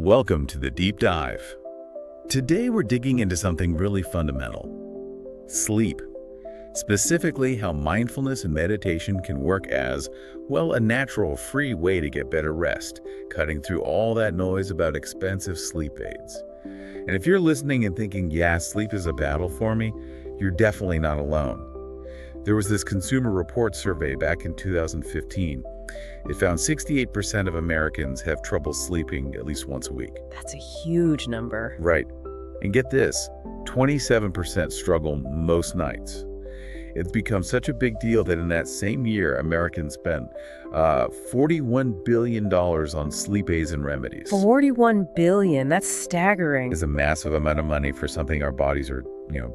Welcome to the Deep Dive. Today we're digging into something really fundamental: sleep. Specifically, how mindfulness and meditation can work as, well, a natural, free way to get better rest, cutting through all that noise about expensive sleep aids. And if you're listening and thinking, yeah, sleep is a battle for me, you're definitely not alone. There was this Consumer Reports survey back in 2015. It found 68% of Americans have trouble sleeping at least once a week. That's a huge number. Right. And get this, 27% struggle most nights. It's become such a big deal that in that same year, Americans spent $41 billion on sleep aids and remedies. $41 billion, that's staggering. It's a massive amount of money for something our bodies are,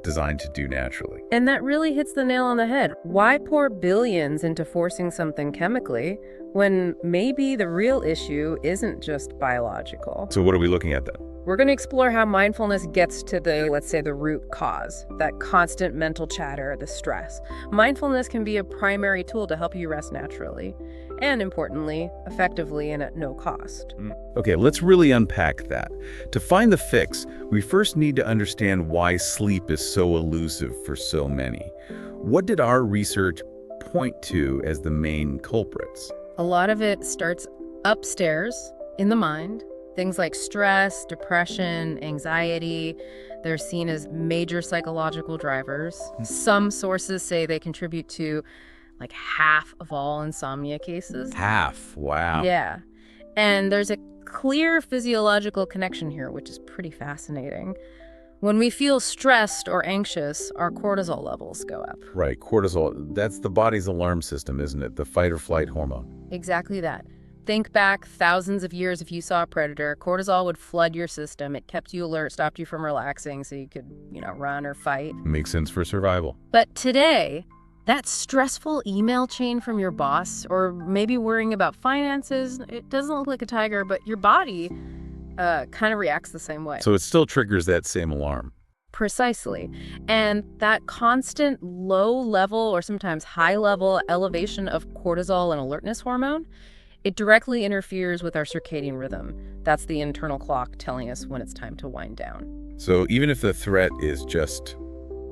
designed to do naturally. And that really hits the nail on the head. Why pour billions into forcing something chemically when maybe the real issue isn't just biological? So what are we looking at then? We're going to explore how mindfulness gets to the root cause, that constant mental chatter, the stress. Mindfulness can be a primary tool to help you rest naturally, and importantly, effectively and at no cost. Okay, let's really unpack that. To find the fix, we first need to understand why sleep is so elusive for so many. What did our research point to as the main culprits? A lot of it starts upstairs in the mind. Things like stress, depression, anxiety, they're seen as major psychological drivers. Some sources say they contribute to like half of all insomnia cases. Half, wow. Yeah. And there's a clear physiological connection here, which is pretty fascinating. When we feel stressed or anxious, our cortisol levels go up. Right, cortisol, that's the body's alarm system, isn't it? The fight or flight hormone. Exactly that. Think back thousands of years. If you saw a predator, cortisol would flood your system. It kept you alert, stopped you from relaxing so you could, run or fight. Makes sense for survival. But today, that stressful email chain from your boss, or maybe worrying about finances, it doesn't look like a tiger, but your body kind of reacts the same way. So it still triggers that same alarm. Precisely. And that constant low level or sometimes high level elevation of cortisol and alertness hormone, it directly interferes with our circadian rhythm. That's the internal clock telling us when it's time to wind down. So even if the threat is just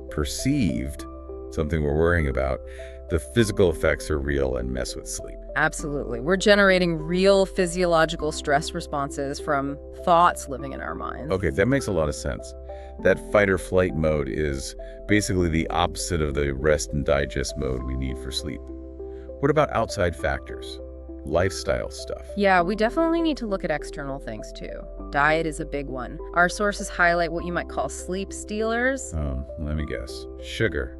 perceived, something we're worrying about, the physical effects are real and mess with sleep. Absolutely. We're generating real physiological stress responses from thoughts living in our minds. Okay, that makes a lot of sense. That fight or flight mode is basically the opposite of the rest and digest mode we need for sleep. What about outside factors? Lifestyle stuff. Yeah, we definitely need to look at external things too. Diet is a big one. Our sources highlight what you might call sleep stealers. Oh, let me guess. Sugar,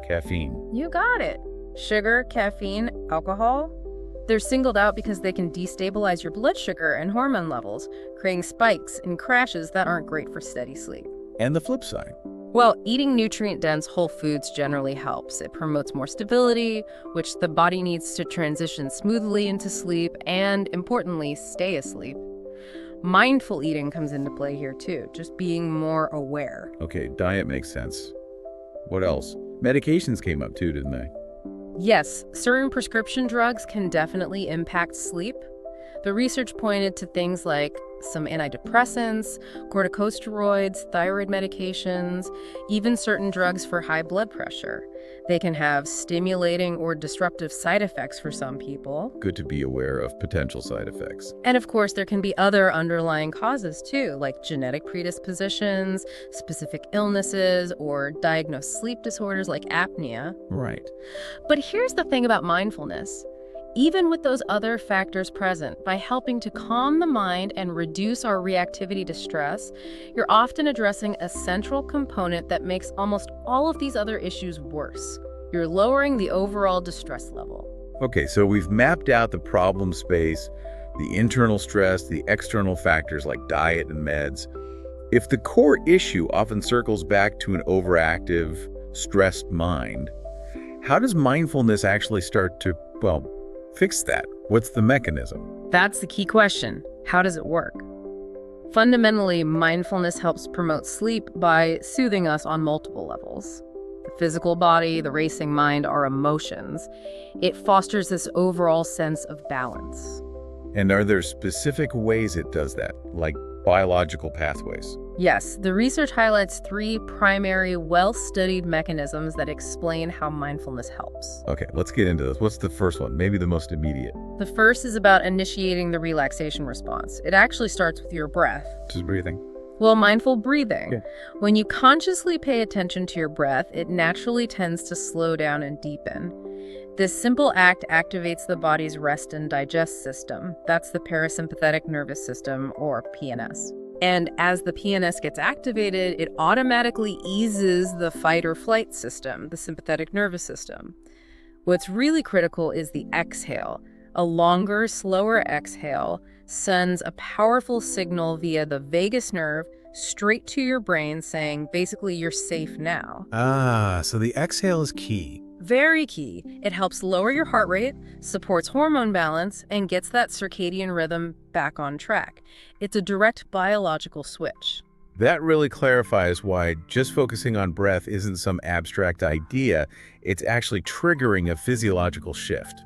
caffeine. You got it. Sugar, caffeine, alcohol. They're singled out because they can destabilize your blood sugar and hormone levels, creating spikes and crashes that aren't great for steady sleep. And the flip side. Well, eating nutrient-dense whole foods generally helps. It promotes more stability, which the body needs to transition smoothly into sleep and, importantly, stay asleep. Mindful eating comes into play here too, just being more aware. Okay, diet makes sense. What else? Medications came up too, didn't they? Yes, certain prescription drugs can definitely impact sleep. The research pointed to things like some antidepressants, corticosteroids, thyroid medications, even certain drugs for high blood pressure. They can have stimulating or disruptive side effects for some people. Good to be aware of potential side effects. And of course, there can be other underlying causes too, like genetic predispositions, specific illnesses, or diagnosed sleep disorders like apnea. Right. But here's the thing about mindfulness. Even with those other factors present, by helping to calm the mind and reduce our reactivity to stress, you're often addressing a central component that makes almost all of these other issues worse. You're lowering the overall distress level. Okay, so we've mapped out the problem space, the internal stress, the external factors like diet and meds. If the core issue often circles back to an overactive, stressed mind, how does mindfulness actually start to, fix that? What's the mechanism? That's the key question. How does it work? Fundamentally, mindfulness helps promote sleep by soothing us on multiple levels. The physical body, the racing mind, our emotions. It fosters this overall sense of balance. And are there specific ways it does that, like biological pathways? Yes, the research highlights 3 primary, well-studied mechanisms that explain how mindfulness helps. Okay, let's get into this. What's the first one? Maybe the most immediate. The first is about initiating the relaxation response. It actually starts with your breath. Just breathing. Well, mindful breathing. Okay. When you consciously pay attention to your breath, it naturally tends to slow down and deepen. This simple act activates the body's rest and digest system. That's the parasympathetic nervous system, or PNS. And as the PNS gets activated, it automatically eases the fight or flight system, the sympathetic nervous system. What's really critical is the exhale. A longer, slower exhale sends a powerful signal via the vagus nerve straight to your brain saying, basically, you're safe now. So the exhale is key. Very key. It helps lower your heart rate, supports hormone balance, and gets that circadian rhythm back on track. It's a direct biological switch. That really clarifies why just focusing on breath isn't some abstract idea. It's actually triggering a physiological shift.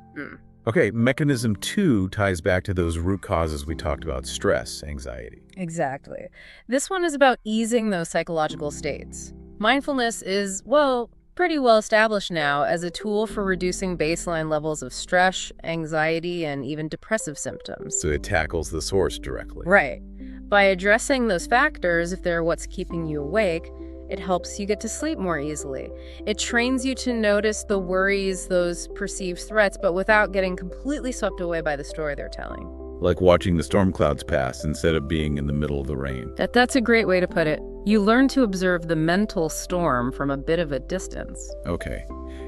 Okay, mechanism 2 ties back to those root causes we talked about: stress, anxiety. Exactly. This one is about easing those psychological states. Mindfulness is, well, pretty well established now as a tool for reducing baseline levels of stress, anxiety, and even depressive symptoms. So it tackles the source directly. Right. By addressing those factors, if they're what's keeping you awake, it helps you get to sleep more easily. It trains you to notice the worries, those perceived threats, but without getting completely swept away by the story they're telling. Like watching the storm clouds pass instead of being in the middle of the rain. That's a great way to put it. You learn to observe the mental storm from a bit of a distance. Okay.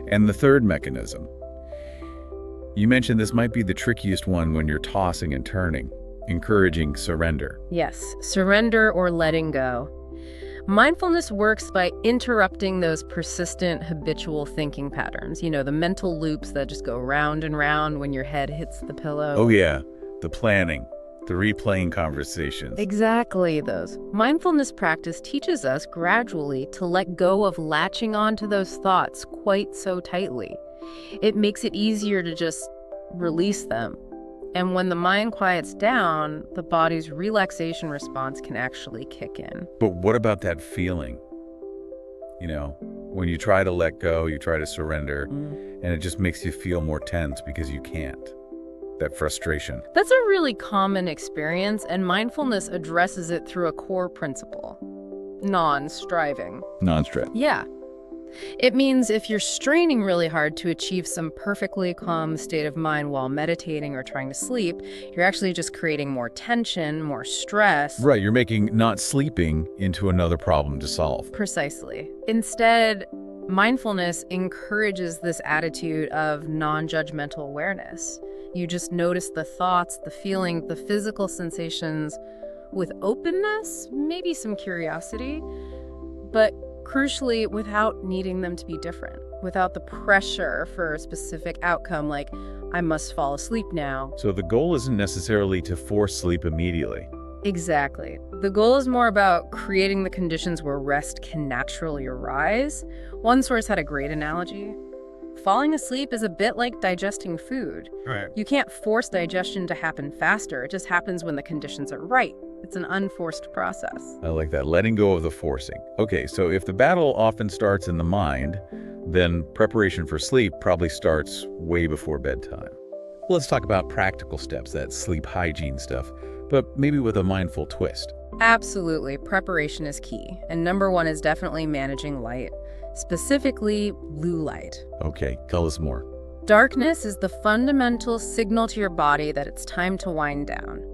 And the third mechanism. You mentioned this might be the trickiest one when you're tossing and turning, encouraging surrender. Yes, surrender or letting go. Mindfulness works by interrupting those persistent habitual thinking patterns. You know, the mental loops that just go round and round when your head hits the pillow. Oh yeah, the planning, the replaying conversations. Exactly those. Mindfulness practice teaches us gradually to let go of latching onto those thoughts quite so tightly. It makes it easier to just release them. And when the mind quiets down, the body's relaxation response can actually kick in. But what about that feeling? You know, when you try to let go, you try to surrender, and it just makes you feel more tense because you can't. That frustration. That's a really common experience, and mindfulness addresses it through a core principle: non-striving. Non-stress. Yeah. It means if you're straining really hard to achieve some perfectly calm state of mind while meditating or trying to sleep, you're actually just creating more tension, more stress. Right, you're making not sleeping into another problem to solve. Precisely. Instead, mindfulness encourages this attitude of non-judgmental awareness. You just notice the thoughts, the feeling, the physical sensations with openness, maybe some curiosity, but crucially, without needing them to be different, without the pressure for a specific outcome like, I must fall asleep now. So the goal isn't necessarily to force sleep immediately. Exactly. The goal is more about creating the conditions where rest can naturally arise. One source had a great analogy. Falling asleep is a bit like digesting food. Right. You can't force digestion to happen faster. It just happens when the conditions are right. It's an unforced process. I like that, letting go of the forcing. Okay, so if the battle often starts in the mind, then preparation for sleep probably starts way before bedtime. Let's talk about practical steps, that sleep hygiene stuff, but maybe with a mindful twist. Absolutely. Preparation is key. And number 1 is definitely managing light, specifically blue light. Okay, tell us more. Darkness is the fundamental signal to your body that it's time to wind down.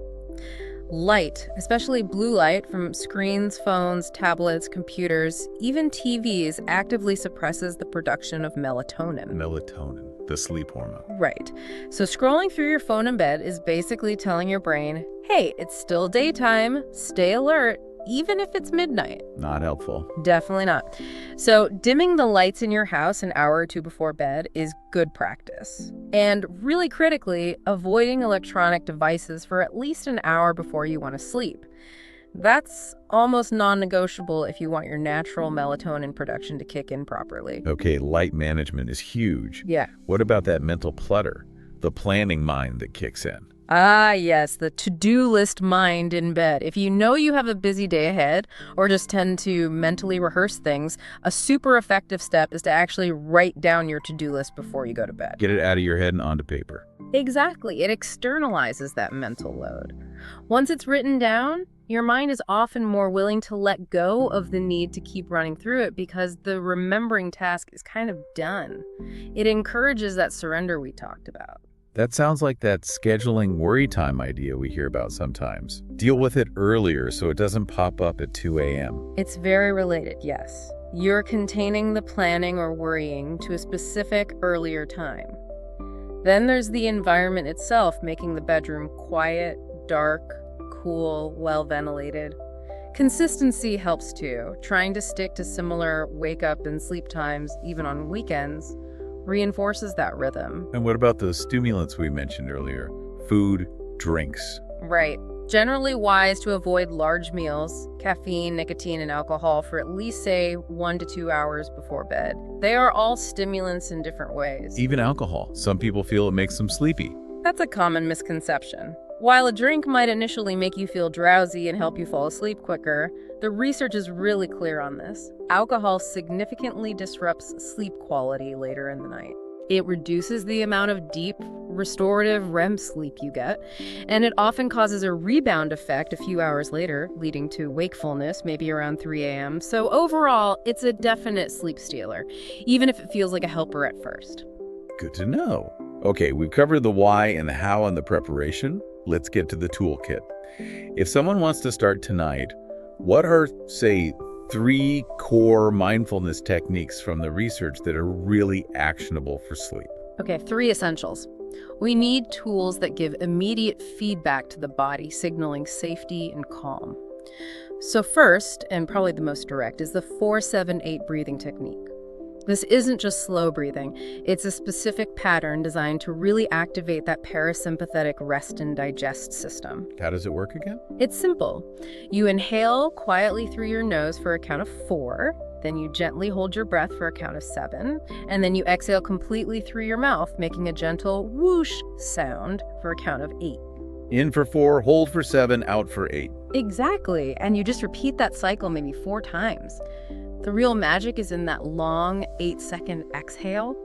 Light, especially blue light from screens, phones, tablets, computers, even TVs, actively suppresses the production of melatonin. Melatonin, the sleep hormone. Right. So scrolling through your phone in bed is basically telling your brain, hey, it's still daytime, stay alert, even if it's midnight. Not helpful. Definitely not. So dimming the lights in your house an hour or two before bed is good practice. And really critically, avoiding electronic devices for at least an hour before you want to sleep. That's almost non-negotiable if you want your natural melatonin production to kick in properly. Okay, light management is huge. Yeah. What about that mental clutter, the planning mind that kicks in? Ah, yes, the to-do list mind in bed. If you know you have a busy day ahead or just tend to mentally rehearse things, a super effective step is to actually write down your to-do list before you go to bed. Get it out of your head and onto paper. Exactly. It externalizes that mental load. Once it's written down, your mind is often more willing to let go of the need to keep running through it because the remembering task is kind of done. It encourages that surrender we talked about. That sounds like that scheduling worry time idea we hear about sometimes. Deal with it earlier so it doesn't pop up at 2 a.m. It's very related, yes. You're containing the planning or worrying to a specific earlier time. Then there's the environment itself, making the bedroom quiet, dark, cool, well-ventilated. Consistency helps too. Trying to stick to similar wake-up and sleep times, even on weekends, reinforces that rhythm. And what about those stimulants we mentioned earlier? Food, drinks. Right. Generally wise to avoid large meals, caffeine, nicotine, and alcohol for at least, say, 1 to 2 hours before bed. They are all stimulants in different ways. Even alcohol. Some people feel it makes them sleepy. That's a common misconception. While a drink might initially make you feel drowsy and help you fall asleep quicker, the research is really clear on this. Alcohol significantly disrupts sleep quality later in the night. It reduces the amount of deep, restorative REM sleep you get, and it often causes a rebound effect a few hours later, leading to wakefulness, maybe around 3 a.m. So overall, it's a definite sleep stealer, even if it feels like a helper at first. Good to know. Okay, we've covered the why and the how and the preparation. Let's get to the toolkit. If someone wants to start tonight, what are, say, 3 core mindfulness techniques from the research that are really actionable for sleep? Okay, 3 essentials. We need tools that give immediate feedback to the body, signaling safety and calm. So first, and probably the most direct, is the 4-7-8 breathing technique. This isn't just slow breathing. It's a specific pattern designed to really activate that parasympathetic rest and digest system. How does it work again? It's simple. You inhale quietly through your nose for a count of 4, then you gently hold your breath for a count of 7, and then you exhale completely through your mouth, making a gentle whoosh sound for a count of 8. In for 4, hold for 7, out for 8. Exactly, and you just repeat that cycle maybe 4 times. The real magic is in that long 8-second exhale.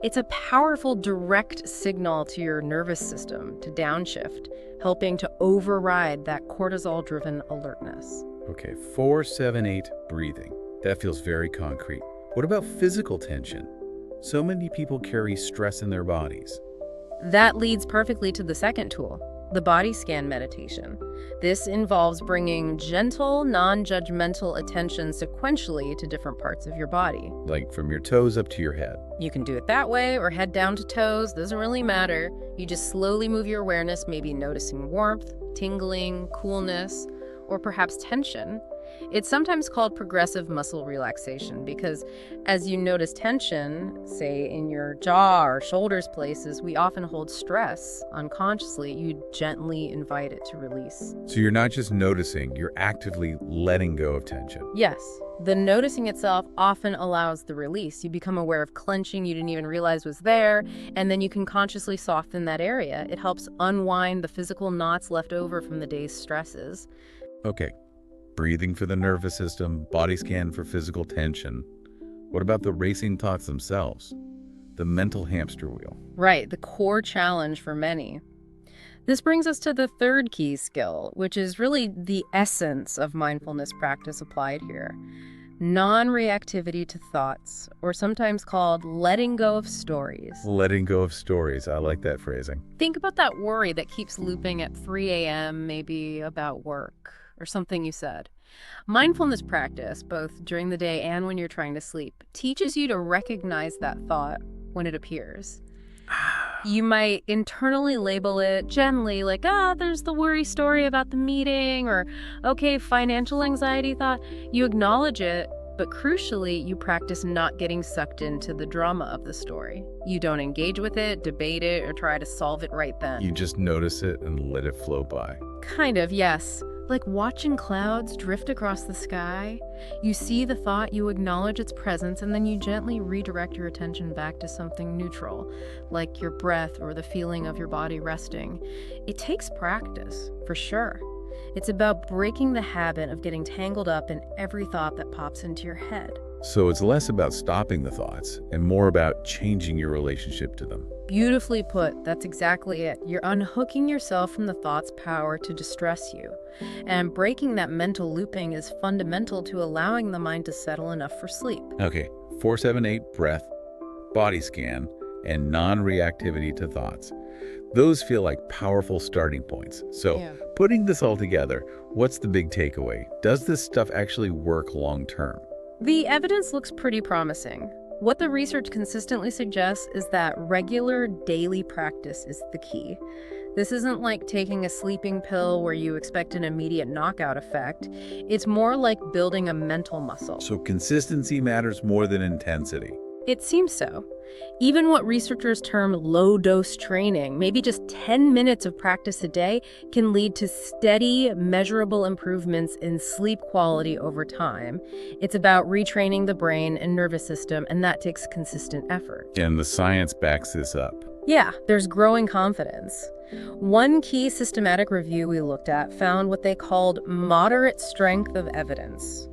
It's a powerful direct signal to your nervous system to downshift, helping to override that cortisol-driven alertness. Okay, 4-7-8 breathing. That feels very concrete. What about physical tension? So many people carry stress in their bodies. That leads perfectly to the second tool, the body scan meditation. This involves bringing gentle, non-judgmental attention sequentially to different parts of your body. Like from your toes up to your head. You can do it that way or head down to toes, doesn't really matter. You just slowly move your awareness, maybe noticing warmth, tingling, coolness, or perhaps tension. It's sometimes called progressive muscle relaxation because as you notice tension, say in your jaw or shoulders places, we often hold stress unconsciously. You gently invite it to release. So you're not just noticing, you're actively letting go of tension. Yes. The noticing itself often allows the release. You become aware of clenching you didn't even realize was there, and then you can consciously soften that area. It helps unwind the physical knots left over from the day's stresses. Okay. Breathing for the nervous system, body scan for physical tension. What about the racing thoughts themselves? The mental hamster wheel. Right, the core challenge for many. This brings us to the third key skill, which is really the essence of mindfulness practice applied here. Non-reactivity to thoughts, or sometimes called letting go of stories. Letting go of stories. I like that phrasing. Think about that worry that keeps looping at 3 a.m., maybe about work or something you said. Mindfulness practice, both during the day and when you're trying to sleep, teaches you to recognize that thought when it appears. You might internally label it gently, like, there's the worry story about the meeting, or, okay, financial anxiety thought. You acknowledge it, but crucially, you practice not getting sucked into the drama of the story. You don't engage with it, debate it, or try to solve it right then. You just notice it and let it flow by. Kind of, yes. Like watching clouds drift across the sky, you see the thought, you acknowledge its presence, and then you gently redirect your attention back to something neutral, like your breath or the feeling of your body resting. It takes practice, for sure. It's about breaking the habit of getting tangled up in every thought that pops into your head. So it's less about stopping the thoughts and more about changing your relationship to them. Beautifully put. That's exactly it. You're unhooking yourself from the thought's power to distress you. And breaking that mental looping is fundamental to allowing the mind to settle enough for sleep. Okay, 478 breath, body scan, and non-reactivity to thoughts. Those feel like powerful starting points. So putting this all together, what's the big takeaway? Does this stuff actually work long term? The evidence looks pretty promising. What the research consistently suggests is that regular daily practice is the key. This isn't like taking a sleeping pill where you expect an immediate knockout effect. It's more like building a mental muscle. So consistency matters more than intensity. It seems so. Even what researchers term low-dose training, maybe just 10 minutes of practice a day, can lead to steady, measurable improvements in sleep quality over time. It's about retraining the brain and nervous system, and that takes consistent effort. And the science backs this up. Yeah, there's growing confidence. One key systematic review we looked at found what they called moderate strength of evidence,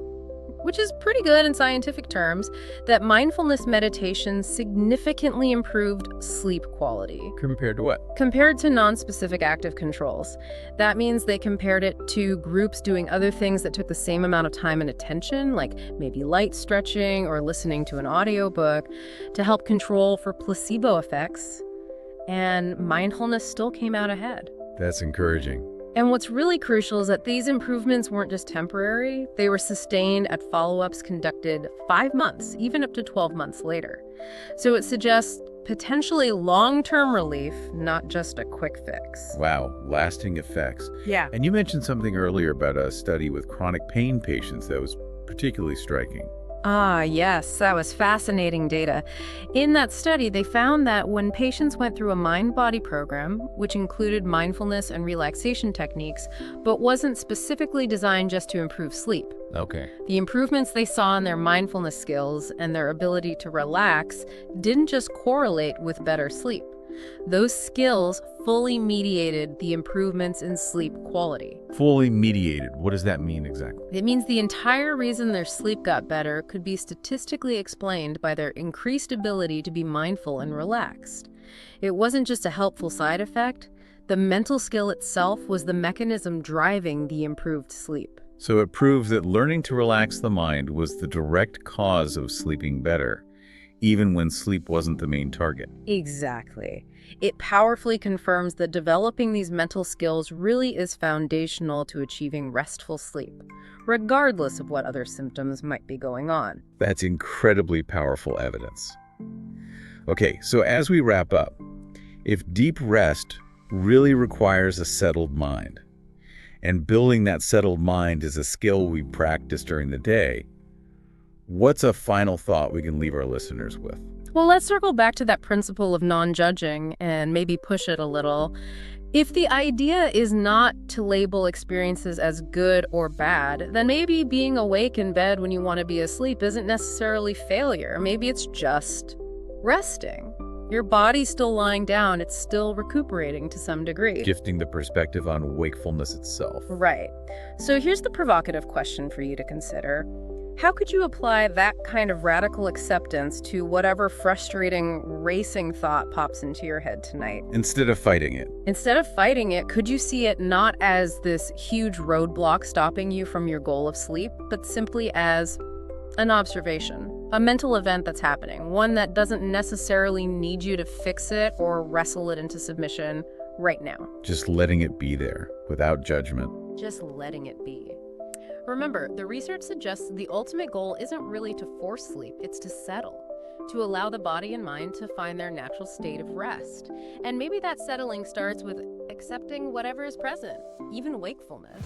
which is pretty good in scientific terms, that mindfulness meditation significantly improved sleep quality. Compared to what? Compared to non-specific active controls. That means they compared it to groups doing other things that took the same amount of time and attention, like maybe light stretching or listening to an audiobook, to help control for placebo effects. And mindfulness still came out ahead. That's encouraging. And what's really crucial is that these improvements weren't just temporary. They were sustained at follow-ups conducted 5 months, even up to 12 months later. So it suggests potentially long-term relief, not just a quick fix. Wow, lasting effects. Yeah. And you mentioned something earlier about a study with chronic pain patients that was particularly striking. Ah, yes, that was fascinating data. In that study, they found that when patients went through a mind-body program, which included mindfulness and relaxation techniques, but wasn't specifically designed just to improve sleep, Okay. the improvements they saw in their mindfulness skills and their ability to relax didn't just correlate with better sleep. Those skills fully mediated the improvements in sleep quality. Fully mediated. What does that mean exactly? It means the entire reason their sleep got better could be statistically explained by their increased ability to be mindful and relaxed. It wasn't just a helpful side effect. The mental skill itself was the mechanism driving the improved sleep. So it proves that learning to relax the mind was the direct cause of sleeping better, even when sleep wasn't the main target. Exactly. It powerfully confirms that developing these mental skills really is foundational to achieving restful sleep, regardless of what other symptoms might be going on. That's incredibly powerful evidence. Okay, so as we wrap up, if deep rest really requires a settled mind, and building that settled mind is a skill we practice during the day, what's a final thought we can leave our listeners with? Well, let's circle back to that principle of non-judging and maybe push it a little. If the idea is not to label experiences as good or bad, then maybe being awake in bed when you want to be asleep isn't necessarily failure. Maybe it's just resting. Your body's still lying down. It's still recuperating to some degree. Shifting the perspective on wakefulness itself. Right. So here's the provocative question for you to consider. How could you apply that kind of radical acceptance to whatever frustrating, racing thought pops into your head tonight? Instead of fighting it. Instead of fighting it, could you see it not as this huge roadblock stopping you from your goal of sleep, but simply as an observation, a mental event that's happening, one that doesn't necessarily need you to fix it or wrestle it into submission right now? Just letting it be there, without judgment. Just letting it be. Remember, the research suggests the ultimate goal isn't really to force sleep, it's to settle, to allow the body and mind to find their natural state of rest. And maybe that settling starts with accepting whatever is present, even wakefulness.